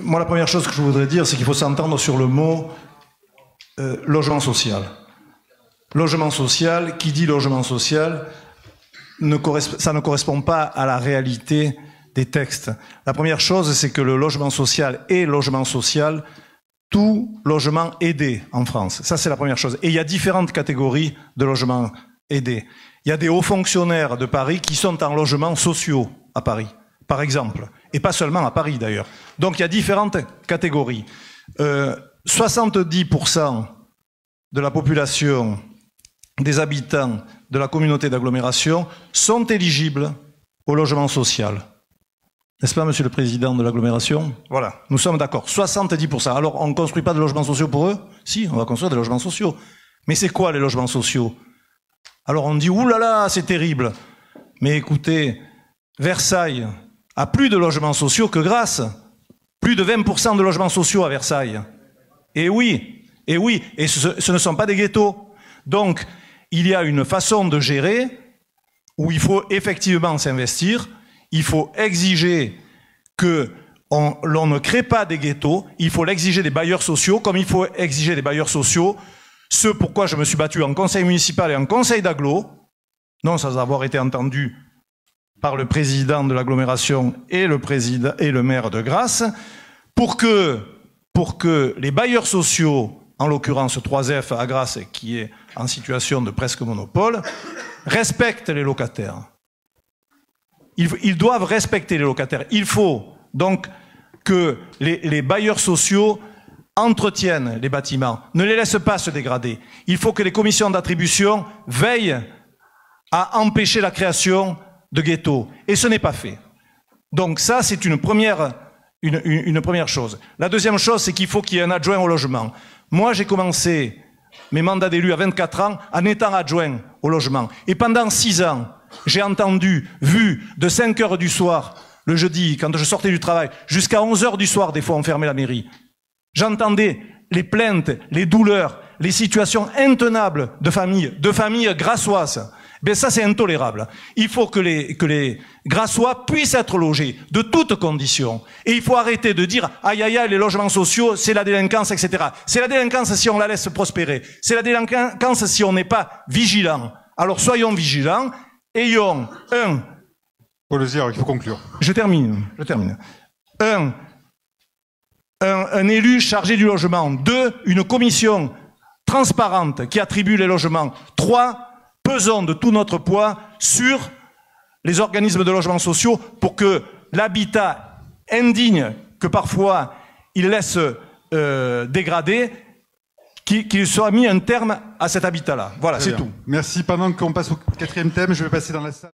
Moi, la première chose que je voudrais dire, c'est qu'il faut s'entendre sur le mot logement social. Logement social, qui dit logement social, ça ne correspond pas à la réalité des textes. La première chose, c'est que le logement social est logement social, tout logement aidé en France. Ça, c'est la première chose. Et il y a différentes catégories de logements aidés. Il y a des hauts fonctionnaires de Paris qui sont en logements sociaux à Paris, par exemple. Et pas seulement à Paris, d'ailleurs. Donc, il y a différentes catégories. 70% de la population, des habitants de la communauté d'agglomération sont éligibles au logement social. N'est-ce pas, monsieur le président de l'agglomération? Voilà, nous sommes d'accord. 70%. Alors, on ne construit pas de logements sociaux pour eux? Si, on va construire des logements sociaux. Mais c'est quoi les logements sociaux? Alors, on dit, oulala, c'est terrible. Mais écoutez, Versailles a plus de logements sociaux que Grasse. Plus de 20% de logements sociaux à Versailles. Et oui, et ce ne sont pas des ghettos. Donc, il y a une façon de gérer où il faut effectivement s'investir. Il faut exiger que l'on ne crée pas des ghettos. Il faut l'exiger des bailleurs sociaux, comme il faut exiger des bailleurs sociaux. Ce pourquoi je me suis battu en conseil municipal et en conseil d'agglo, non sans avoir été entendu par le président de l'agglomération et le maire de Grasse, pour que les bailleurs sociaux, en l'occurrence 3F à Grasse, qui est en situation de presque monopole, respectent les locataires. Ils doivent respecter les locataires. Il faut donc que les bailleurs sociaux entretiennent les bâtiments, ne les laissent pas se dégrader. Il faut que les commissions d'attribution veillent à empêcher la création de ghettos. Et ce n'est pas fait. Donc ça, c'est une première chose. La deuxième chose, c'est qu'il faut qu'il y ait un adjoint au logement. Moi, j'ai commencé mes mandats d'élu à 24 ans en étant adjoint au logement. Et pendant 6 ans, j'ai vu de 5 heures du soir, le jeudi, quand je sortais du travail, jusqu'à 11 heures du soir, des fois, on fermait la mairie. J'entendais les plaintes, les douleurs, les situations intenables de familles grassoises. Ben ça, c'est intolérable. Il faut que les grassois puissent être logés de toutes conditions. Et il faut arrêter de dire « aïe aïe aïe, les logements sociaux, c'est la délinquance, etc. » C'est la délinquance si on la laisse prospérer. C'est la délinquance si on n'est pas vigilant. Alors soyons vigilants. Ayons Paul Zier, il faut conclure. Je termine. Un élu chargé du logement. 2, une commission transparente qui attribue les logements. 3, pesons de tout notre poids sur les organismes de logements sociaux pour que l'habitat indigne que parfois ils laissent dégrader, qu'il soit mis un terme à cet habitat-là. Voilà, c'est tout. Merci. Pendant qu'on passe au 4e thème, je vais passer dans la salle.